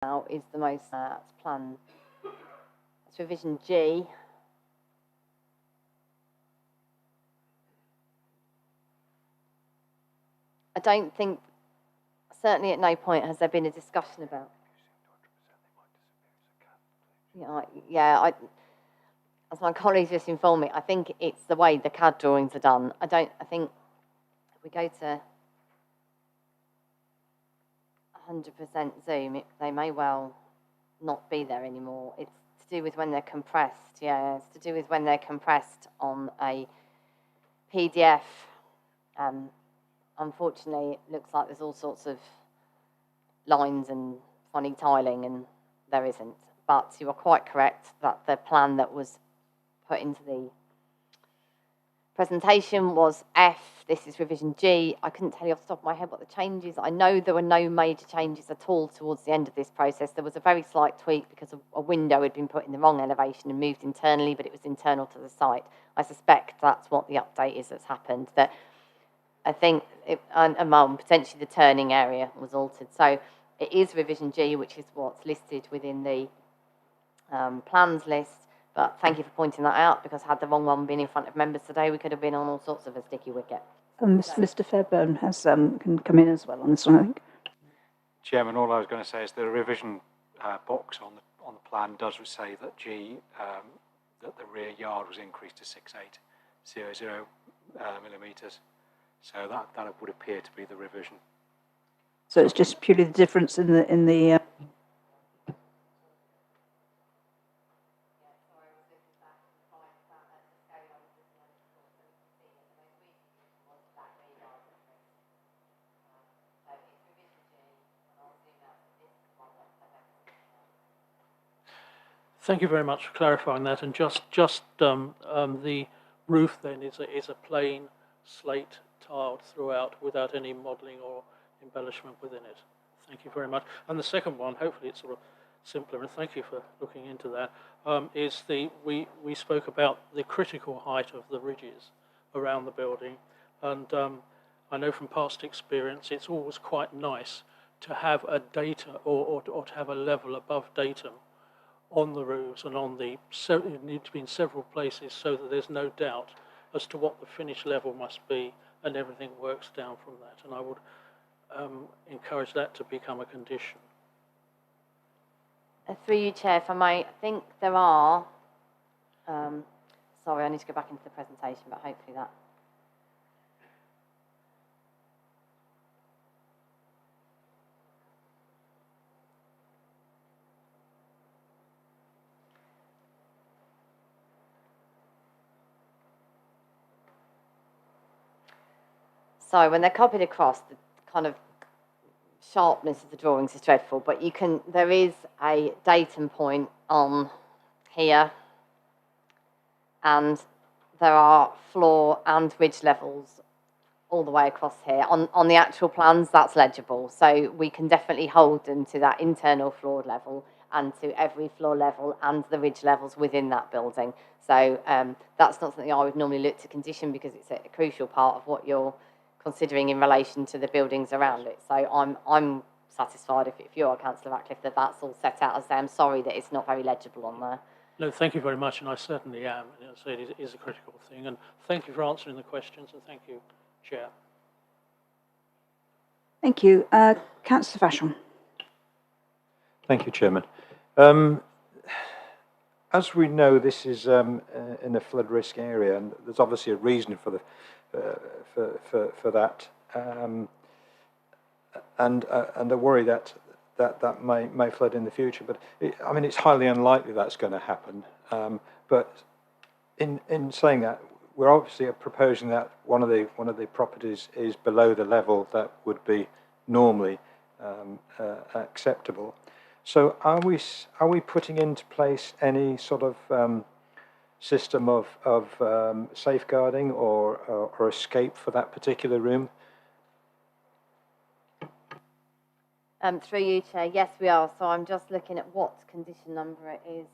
now is the most plan. It's revision G. I don't think, certainly at no point has there been a discussion about. Yeah, as my colleagues just informed me, I think it's the way the CAD drawings are done. I think if we go to 100% zoom, they may well not be there anymore. It's to do with when they're compressed. Yeah, it's to do with when they're compressed on a PDF. Unfortunately, it looks like there's all sorts of lines and funny tiling, and there isn't. But you are quite correct that the plan that was put into the presentation was F. This is revision G. I couldn't tell you off the top of my head what the changes. I know there were no major changes at all towards the end of this process. There was a very slight tweak because a window had been put in the wrong elevation and moved internally, but it was internal to the site. I suspect that's what the update is that's happened. That I think, potentially the turning area was altered. So it is revision G, which is what's listed within the plans list. But thank you for pointing that out, because had the wrong one been in front of members today, we could have been on all sorts of a sticky wicket. Mr. Fairbairn has can come in as well on this one, I think. Chairman, all I was going to say is the revision box on the plan does say that that the rear yard was increased to 6800 millimetres. So that would appear to be the revision. So it's just purely the difference in the Thank you very much for clarifying that. And just the roof then is a plain slate tiled throughout without any modelling or embellishment within it. Thank you very much. And the second one, hopefully it's sort of simpler, and thank you for looking into that, is we spoke about the critical height of the ridges around the building. And I know from past experience it's always quite nice to have a data or to have a level above datum on the roofs and on the, so it needs to be in several places so that there's no doubt as to what the finish level must be, and everything works down from that. And I would encourage that to become a condition. Through you, Chair, if I may, I think there are, sorry, I need to go back into the presentation, but hopefully that. So when they're copied across, the kind of sharpness of the drawings is dreadful, but there is a datum point on here, and there are floor and ridge levels all the way across here. On the actual plans, that's legible, so we can definitely hold them to that internal floor level and to every floor level and the ridge levels within that building. So that's not something I would normally look to condition, because it's a crucial part of what you're considering in relation to the buildings around it. So I'm satisfied, if you are, Councillor Ratcliffe, that that's all set out. As I say, I'm sorry that it's not very legible on there. No, thank you very much, and I certainly am. And so it is a critical thing. And thank you for answering the questions, and thank you, Chair. Thank you. Councillor Fasham. Thank you, Chairman. As we know, this is in a flood risk area, and there's obviously a reason for the for that, and the worry that may flood in the future. But I mean, it's highly unlikely that's going to happen. But in saying that, we're obviously proposing that one of the properties is below the level that would be normally acceptable. So are we putting into place any sort of system of safeguarding or escape for that particular room? Through you, Chair, yes, we are. So I'm just looking at what condition number it is.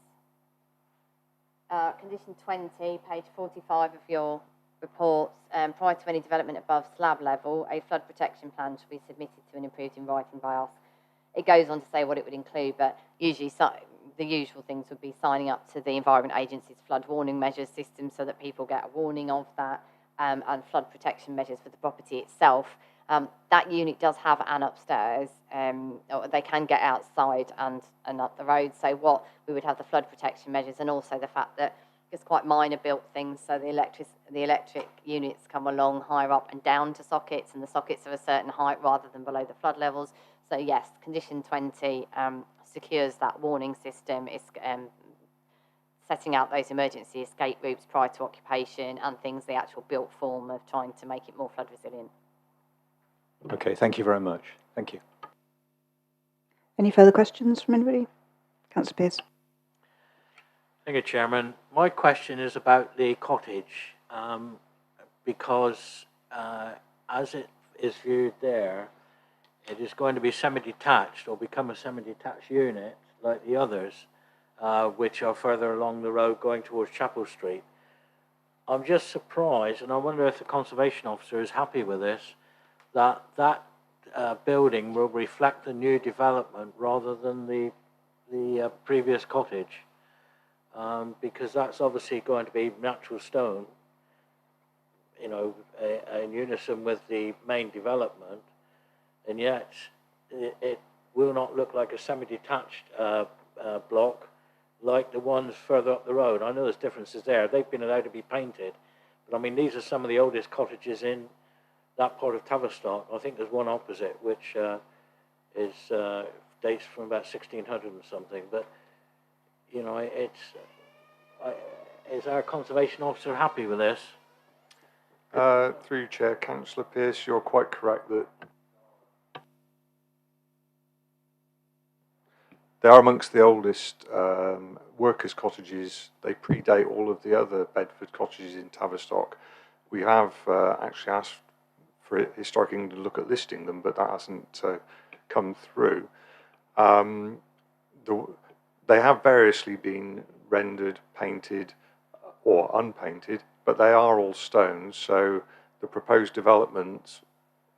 Condition 20, page 45 of your report. Prior to any development above slab level, a flood protection plan should be submitted to and approved in writing by us. It goes on to say what it would include, but usually the usual things would be signing up to the Environment Agency's flood warning measures system so that people get a warning of that, and flood protection measures for the property itself. That unit does have an upstairs, or they can get outside and up the road. So what we would have the flood protection measures, and also the fact that it's quite minor built things. So the electric units come along higher up and down to sockets, and the sockets are a certain height rather than below the flood levels. So yes, condition 20 secures that warning system. It's setting out those emergency escape routes prior to occupation and things, the actual built form of trying to make it more flood resilient. Okay, thank you very much. Thank you. Any further questions from anybody? Councillor Pearce. Thank you, Chairman. My question is about the cottage, because as it is viewed there, it is going to be semi-detached or become a semi-detached unit like the others, which are further along the road going towards Chapel Street. I'm just surprised, and I wonder if the Conservation Officer is happy with this, that building will reflect the new development rather than the previous cottage, because that's obviously going to be natural stone, you know, in unison with the main development, and yet it will not look like a semi-detached block like the ones further up the road. I know there's differences there. They've been allowed to be painted, but I mean, these are some of the oldest cottages in that part of Tavistock. I think there's one opposite, which dates from about 1600 and something. But you know, is our Conservation Officer happy with this? Through you, Chair, Councillor Pearce, you're quite correct that they are amongst the oldest workers' cottages. They predate all of the other Bedford cottages in Tavistock. We have actually asked for Historic England to look at listing them, but that hasn't come through. They have variously been rendered, painted, or unpainted, but they are all stones. So the proposed development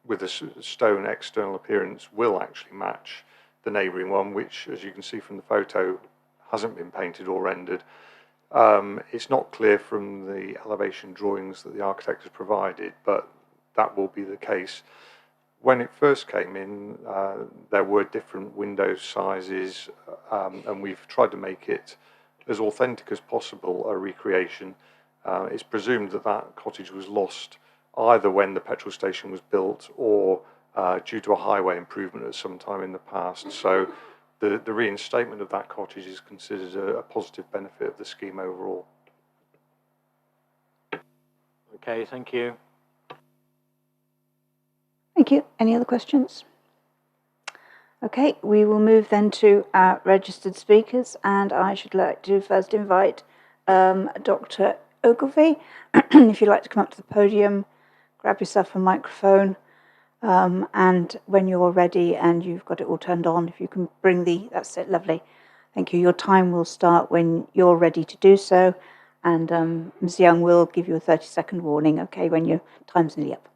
with a stone external appearance will actually match the neighbouring one, which, as you can see from the photo, hasn't been painted or rendered. It's not clear from the elevation drawings that the architect has provided, but that will be the case. When it first came in, there were different window sizes, and we've tried to make it as authentic as possible, a recreation. It's presumed that that cottage was lost either when the petrol station was built or due to a highway improvement at some time in the past. So the reinstatement of that cottage is considered a positive benefit of the scheme overall. Okay, thank you. Thank you. Any other questions? Okay, we will move then to our registered speakers, and I should like to first invite Dr. Ogilvie. If you'd like to come up to the podium, grab yourself a microphone, and when you're ready and you've got it all turned on, if you can bring that's it, lovely. Thank you. Your time will start when you're ready to do so, and Ms. Young will give you a 30-second warning, okay, when your time's nearly up.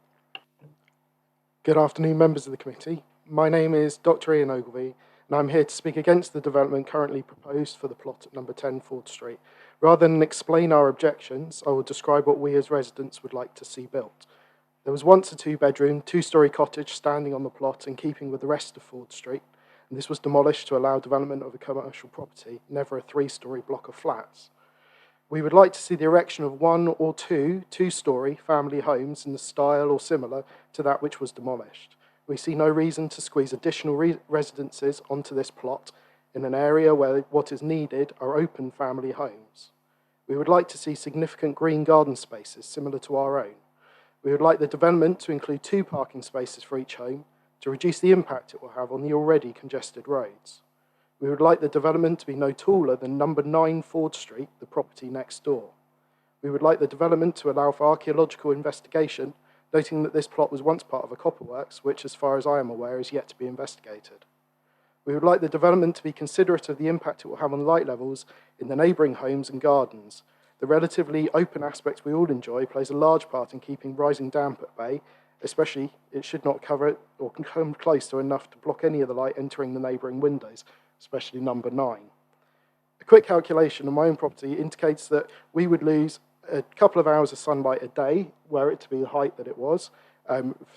Good afternoon, members of the committee. My name is Dr. Ian Ogilvie, and I'm here to speak against the development currently proposed for the plot at number 10 Ford Street. Rather than explain our objections, I will describe what we as residents would like to see built. There was once a two-bedroom, two-storey cottage standing on the plot in keeping with the rest of Ford Street, and this was demolished to allow development of a commercial property, never a three-storey block of flats. We would like to see the erection of one or two-storey family homes in the style or similar to that which was demolished. We see no reason to squeeze additional residences onto this plot in an area where what is needed are open family homes. We would like to see significant green garden spaces similar to our own. We would like the development to include 2 parking spaces for each home to reduce the impact it will have on the already congested roads. We would like the development to be no taller than number 9 Ford Street, the property next door. We would like the development to allow for archaeological investigation, noting that this plot was once part of a copperworks, which, as far as I am aware, is yet to be investigated. We would like the development to be considerate of the impact it will have on light levels in the neighbouring homes and gardens. The relatively open aspect we all enjoy plays a large part in keeping rising damp at bay, Especially, it should not cover it or come close to enough to block any of the light entering the neighbouring windows, especially number 9. A quick calculation on my own property indicates that we would lose a couple of hours of sunlight a day, were it to be the height that it was,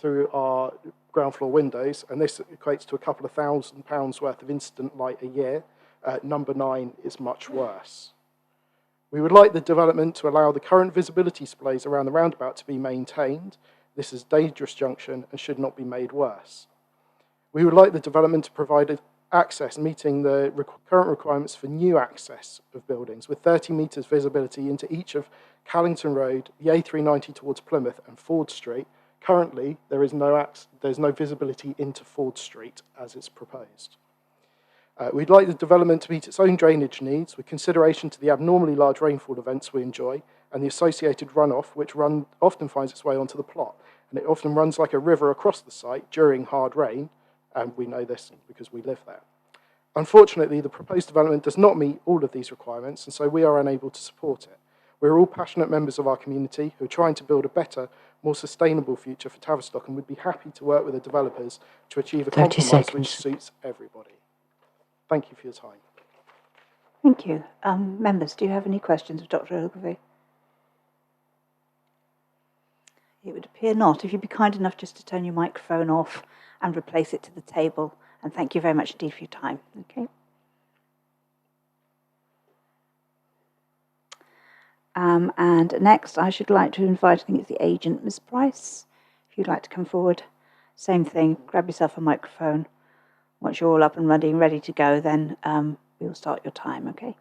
through our ground floor windows, and this equates to a couple of £1,000 worth of incident light a year. Number 9 is much worse. We would like the development to allow the current visibility displays around the roundabout to be maintained. This is a dangerous junction and should not be made worse. We would like the development to provide access meeting the current requirements for new access of buildings with 30 metres visibility into each of Callington Road, the A390 towards Plymouth and Ford Street. Currently, there's no visibility into Ford Street as it's proposed. We'd like the development to meet its own drainage needs with consideration to the abnormally large rainfall events we enjoy and the associated runoff, which often finds its way onto the plot. And it often runs like a river across the site during hard rain, and we know this because we live there. Unfortunately, the proposed development does not meet all of these requirements, and so we are unable to support it. We're all passionate members of our community who are trying to build a better, more sustainable future for Tavistock and would be happy to work with the developers to achieve a compromise which suits everybody. Thank you for your time. Thank you. Members, do you have any questions of Dr. Ogilvie? It would appear not. If you'd be kind enough just to turn your microphone off and replace it to the table. And thank you very much indeed for your time. Okay. And next, I should like to invite, I think it's the agent, Ms. Price, if you'd like to come forward. Same thing, grab yourself a microphone. Once you're all up and running, ready to go, then we'll start your time, okay?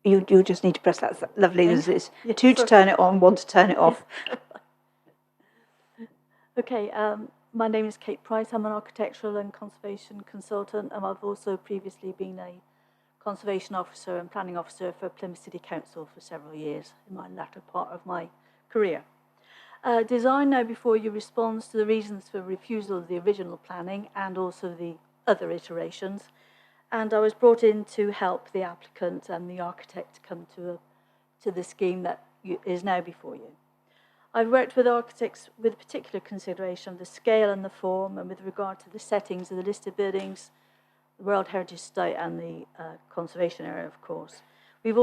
You just need to press that lovely, it's two to turn it on, one to turn it off. Okay, my name is Kate Price. I'm an architectural and conservation consultant, and I've also previously been a conservation officer and planning officer for Plymouth City Council for several years in my latter part of my career. Design now before you responds to the reasons for refusal of the original planning and also the other iterations. And I was brought in to help the applicant and the architect come to the scheme that is now before you. I've worked with architects with particular consideration of the scale and the form, and with regard to the settings of the listed buildings, the World Heritage Site and the conservation area, of course. We've also